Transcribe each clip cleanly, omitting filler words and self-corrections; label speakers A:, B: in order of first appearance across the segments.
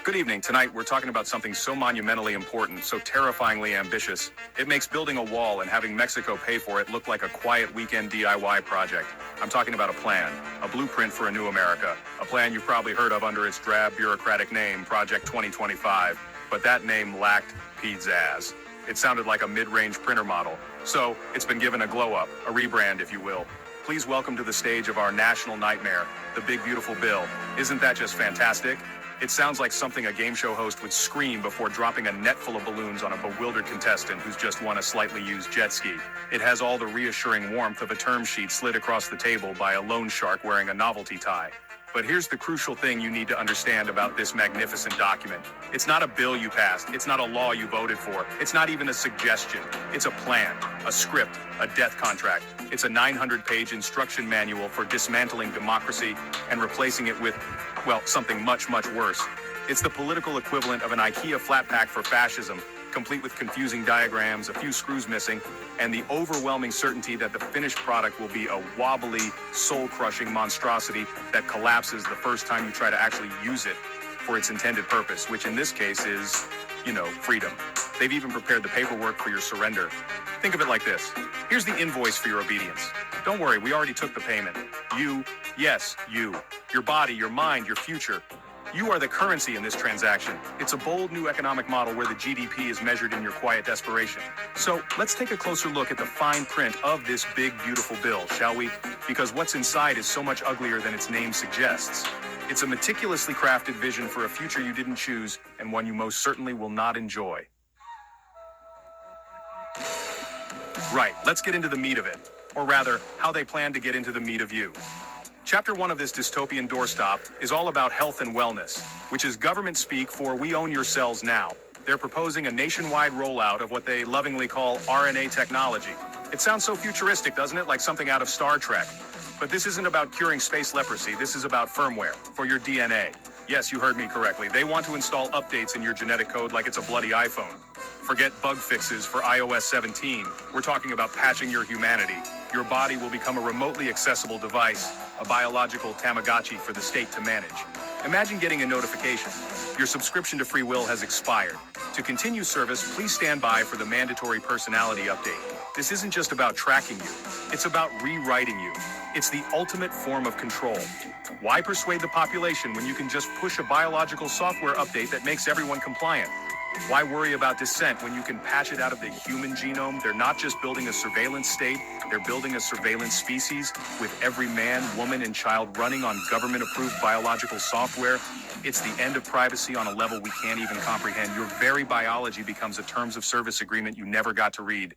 A: Good evening. Tonight, we're talking about something so monumentally important, so terrifyingly ambitious. It makes building a wall and having Mexico pay for it look like a quiet weekend DIY project. I'm talking about a plan, a blueprint for a new America, a plan you've probably heard of under its drab bureaucratic name, Project 2025. But that name lacked pizzazz. It sounded like a mid-range printer model. So, it's been given a glow-up, a rebrand, if you will. Please welcome to the stage of our national nightmare, the big beautiful bill. Isn't that just fantastic? It sounds like something a game show host would scream before dropping a net full of balloons on a bewildered contestant who's just won a slightly used jet ski. It has all the reassuring warmth of a term sheet slid across the table by a loan shark wearing a novelty tie. But here's the crucial thing you need to understand about this magnificent document. It's not a bill you passed. It's not a law you voted for. It's not even a suggestion. It's a plan, a script, a death contract. It's a 900-page instruction manual for dismantling democracy and replacing it with, well, something much, much worse. It's the political equivalent of an IKEA flat pack for fascism, complete with confusing diagrams, a few screws missing, and the overwhelming certainty that the finished product will be a wobbly, soul-crushing monstrosity that collapses the first time you try to actually use it for its intended purpose, which in this case is, freedom. They've even prepared the paperwork for your surrender. Think of it like this. Here's the invoice for your obedience. Don't worry, we already took the payment. You, yes, you. Your body, your mind, your future. You are the currency in this transaction. It's a bold new economic model where the GDP is measured in your quiet desperation. So let's take a closer look at the fine print of this big, beautiful bill, shall we? Because what's inside is so much uglier than its name suggests. It's a meticulously crafted vision for a future you didn't choose and one you most certainly will not enjoy. Right, let's get into the meat of it. Or rather, how they plan to get into the meat of you. Chapter 1 of this dystopian doorstop is all about health and wellness, which is government speak for we own your cells now. They're proposing a nationwide rollout of what they lovingly call RNA technology. It sounds so futuristic, doesn't it? Like something out of Star Trek. But this isn't about curing space leprosy. This is about firmware for your DNA. Yes, you heard me correctly. They want to install updates in your genetic code like it's a bloody iPhone. Forget bug fixes for iOS 17. We're talking about patching your humanity. Your body will become a remotely accessible device, a biological Tamagotchi for the state to manage. Imagine getting a notification. Your subscription to Free Will has expired. To continue service, please stand by for the mandatory personality update. This isn't just about tracking you. It's about rewriting you. It's the ultimate form of control. Why persuade the population when you can just push a biological software update that makes everyone compliant? Why worry about dissent when you can patch it out of the human genome? They're not just building a surveillance state, they're building a surveillance species with every man, woman, and child running on government-approved biological software. It's the end of privacy on a level we can't even comprehend. Your very biology becomes a terms of service agreement you never got to read.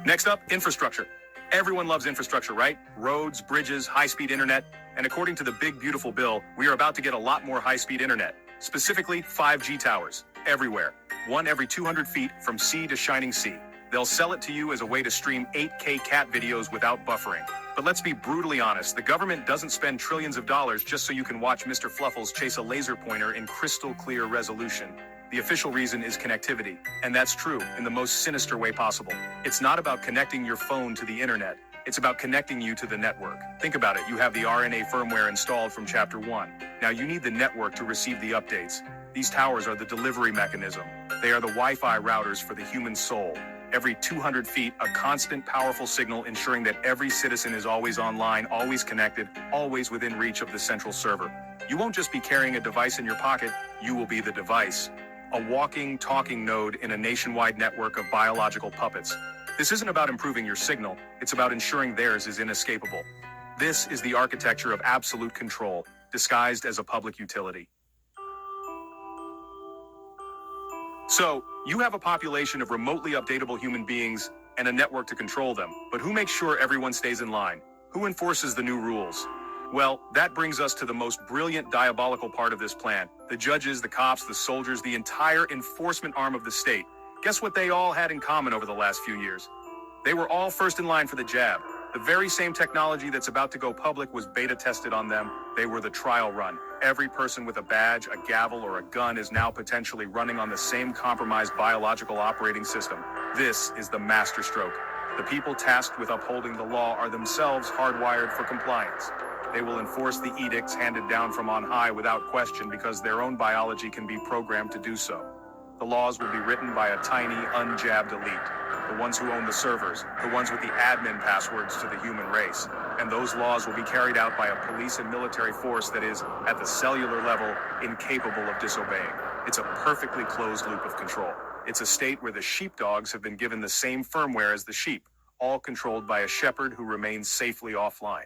A: Next up, infrastructure. Everyone loves infrastructure, right? Roads, bridges, high-speed internet. And according to the big, beautiful bill, we are about to get a lot more high-speed internet. Specifically, 5G towers. Everywhere. One every 200 feet from sea to shining sea. They'll sell it to you as a way to stream 8K cat videos without buffering. But let's be brutally honest, the government doesn't spend trillions of dollars just so you can watch Mr. Fluffles chase a laser pointer in crystal clear resolution. The official reason is connectivity, and that's true in the most sinister way possible. It's not about connecting your phone to the internet. It's about connecting you to the network. Think about it. You have the RNA firmware installed from Chapter 1. Now you need the network to receive the updates. These towers are the delivery mechanism. They are the Wi-Fi routers for the human soul. Every 200 feet, a constant, powerful signal ensuring that every citizen is always online, always connected, always within reach of the central server. You won't just be carrying a device in your pocket, you will be the device. A walking, talking node in a nationwide network of biological puppets. This isn't about improving your signal, it's about ensuring theirs is inescapable. This is the architecture of absolute control, disguised as a public utility. So, you have a population of remotely updatable human beings and a network to control them, but who makes sure everyone stays in line? Who enforces the new rules? Well, that brings us to the most brilliant, diabolical part of this plan. The judges, the cops, the soldiers, the entire enforcement arm of the state. Guess what they all had in common over the last few years? They were all first in line for the jab. The very same technology that's about to go public was beta tested on them. They were the trial run. Every person with a badge, a gavel, or a gun is now potentially running on the same compromised biological operating system. This is the masterstroke. The people tasked with upholding the law are themselves hardwired for compliance. They will enforce the edicts handed down from on high without question because their own biology can be programmed to do so. The laws will be written by a tiny, unjabbed elite, the ones who own the servers, the ones with the admin passwords to the human race. And those laws will be carried out by a police and military force that is, at the cellular level, incapable of disobeying. It's a perfectly closed loop of control. It's a state where the sheepdogs have been given the same firmware as the sheep, all controlled by a shepherd who remains safely offline.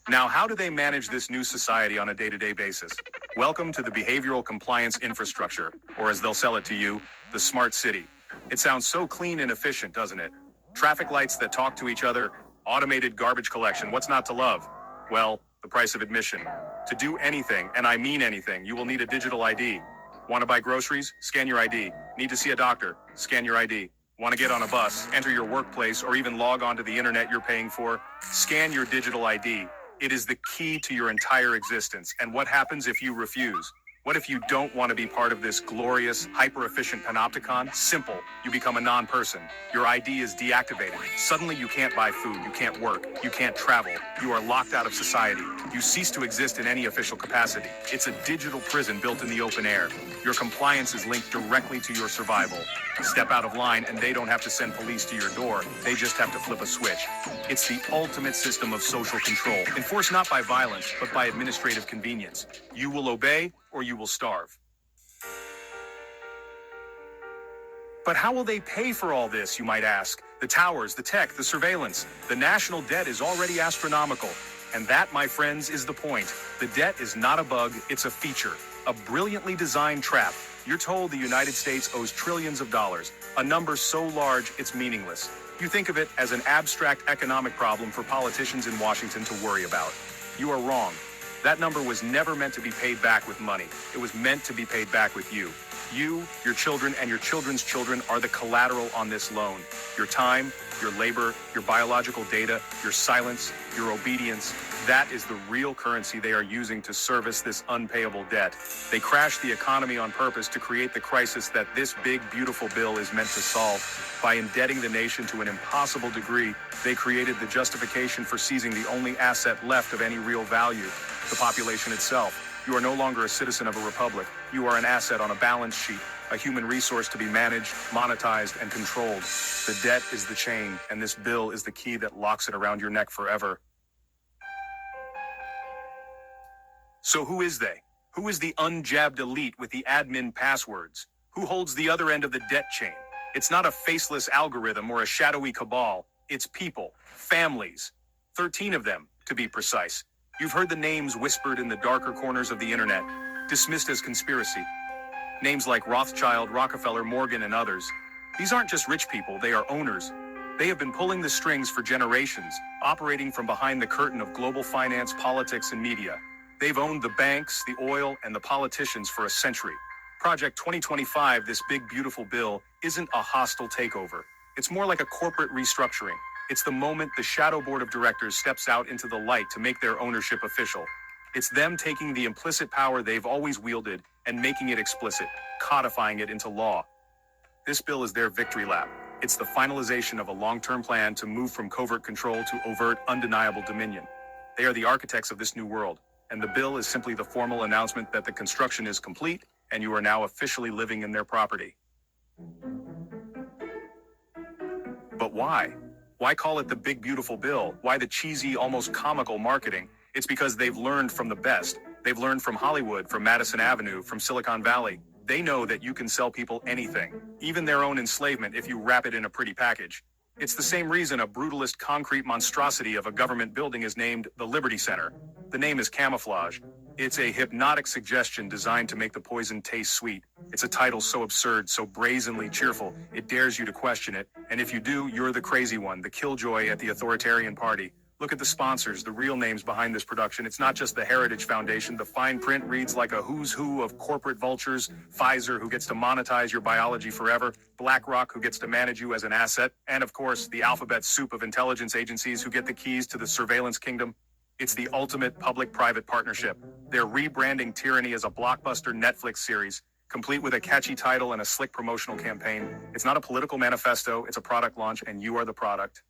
A: Now, how do they manage this new society on a day-to-day basis? Welcome to the behavioral compliance infrastructure, or as they'll sell it to you, the smart city. It sounds so clean and efficient, doesn't it? Traffic lights that talk to each other, automated garbage collection, what's not to love? Well, the price of admission. To do anything, and I mean anything, you will need a digital ID. Want to buy groceries? Scan your ID. Need to see a doctor? Scan your ID. Want to get on a bus, enter your workplace, or even log on to the internet you're paying for? Scan your digital ID. It is the key to your entire existence. And what happens if you refuse? What if you don't want to be part of this glorious, hyper-efficient panopticon? Simple. You become a non-person. Your ID is deactivated. Suddenly you can't buy food, you can't work, you can't travel. You are locked out of society. You cease to exist in any official capacity. It's a digital prison built in the open air. Your compliance is linked directly to your survival. Step out of line and they don't have to send police to your door. They just have to flip a switch. It's the ultimate system of social control. Enforced not by violence, but by administrative convenience. You will obey or you will starve. But how will they pay for all this, you might ask? The towers, the tech, the surveillance. The national debt is already astronomical. And that, my friends, is the point. The debt is not a bug, it's a feature. A brilliantly designed trap. You're told the United States owes trillions of dollars, a number so large it's meaningless. You think of it as an abstract economic problem for politicians in Washington to worry about. You are wrong. That number was never meant to be paid back with money. It was meant to be paid back with you. You, your children, and your children's children are the collateral on this loan. Your time, your labor, your biological data, your silence, your obedience, that is the real currency they are using to service this unpayable debt. They crashed the economy on purpose to create the crisis that this big, beautiful bill is meant to solve. By indebting the nation to an impossible degree, they created the justification for seizing the only asset left of any real value, the population itself. You are no longer a citizen of a republic. You are an asset on a balance sheet, a human resource to be managed, monetized, and controlled. The debt is the chain, and this bill is the key that locks it around your neck forever. So who is they? Who is the unjabbed elite with the admin passwords? Who holds the other end of the debt chain? It's not a faceless algorithm or a shadowy cabal. It's people, families, 13 of them, to be precise. You've heard the names whispered in the darker corners of the internet, dismissed as conspiracy. Names like Rothschild, Rockefeller, Morgan, and others. These aren't just rich people, they are owners. They have been pulling the strings for generations, operating from behind the curtain of global finance, politics, and media. They've owned the banks, the oil, and the politicians for a century. Project 2025, this big, beautiful bill, isn't a hostile takeover. It's more like a corporate restructuring. It's the moment the shadow board of directors steps out into the light to make their ownership official. It's them taking the implicit power they've always wielded and making it explicit, codifying it into law. This bill is their victory lap. It's the finalization of a long-term plan to move from covert control to overt, undeniable dominion. They are the architects of this new world, and the bill is simply the formal announcement that the construction is complete and you are now officially living in their property. But why? Why call it the big, beautiful bill? Why the cheesy, almost comical marketing? It's because they've learned from the best. They've learned from Hollywood, from Madison Avenue, from Silicon Valley. They know that you can sell people anything, even their own enslavement, if you wrap it in a pretty package. It's the same reason a brutalist concrete monstrosity of a government building is named the Liberty Center. The name is camouflage. It's a hypnotic suggestion designed to make the poison taste sweet. It's a title so absurd, so brazenly cheerful, it dares you to question it. And if you do, you're the crazy one, the killjoy at the authoritarian party. Look at the sponsors, the real names behind this production. It's not just the Heritage Foundation. The fine print reads like a who's who of corporate vultures. Pfizer, who gets to monetize your biology forever. BlackRock, who gets to manage you as an asset. And of course, the alphabet soup of intelligence agencies who get the keys to the surveillance kingdom. It's the ultimate public-private partnership. They're rebranding Tyranny as a blockbuster Netflix series, complete with a catchy title and a slick promotional campaign. It's not a political manifesto, it's a product launch, and you are the product.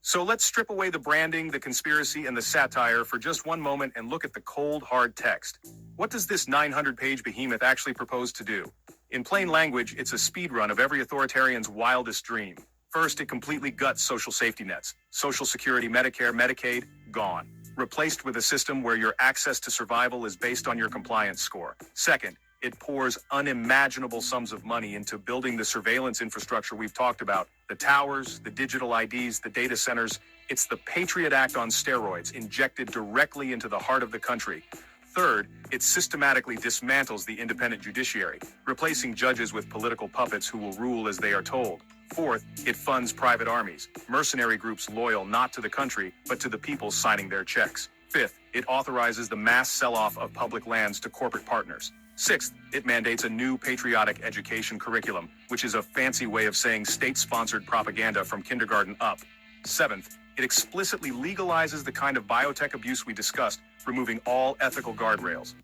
A: So let's strip away the branding, the conspiracy, and the satire for just one moment and look at the cold, hard text. What does this 900-page behemoth actually propose to do? In plain language, it's a speedrun of every authoritarian's wildest dream. First, it completely guts social safety nets. Social Security, Medicare, Medicaid, gone. Replaced with a system where your access to survival is based on your compliance score. Second, it pours unimaginable sums of money into building the surveillance infrastructure we've talked about, the towers, the digital IDs, the data centers. It's the Patriot Act on steroids, injected directly into the heart of the country. Third, it systematically dismantles the independent judiciary, replacing judges with political puppets who will rule as they are told. Fourth, it funds private armies, mercenary groups loyal not to the country, but to the people signing their checks. Fifth, it authorizes the mass sell-off of public lands to corporate partners. Sixth, it mandates a new patriotic education curriculum, which is a fancy way of saying state-sponsored propaganda from kindergarten up. Seventh, it explicitly legalizes the kind of biotech abuse we discussed, removing all ethical guardrails.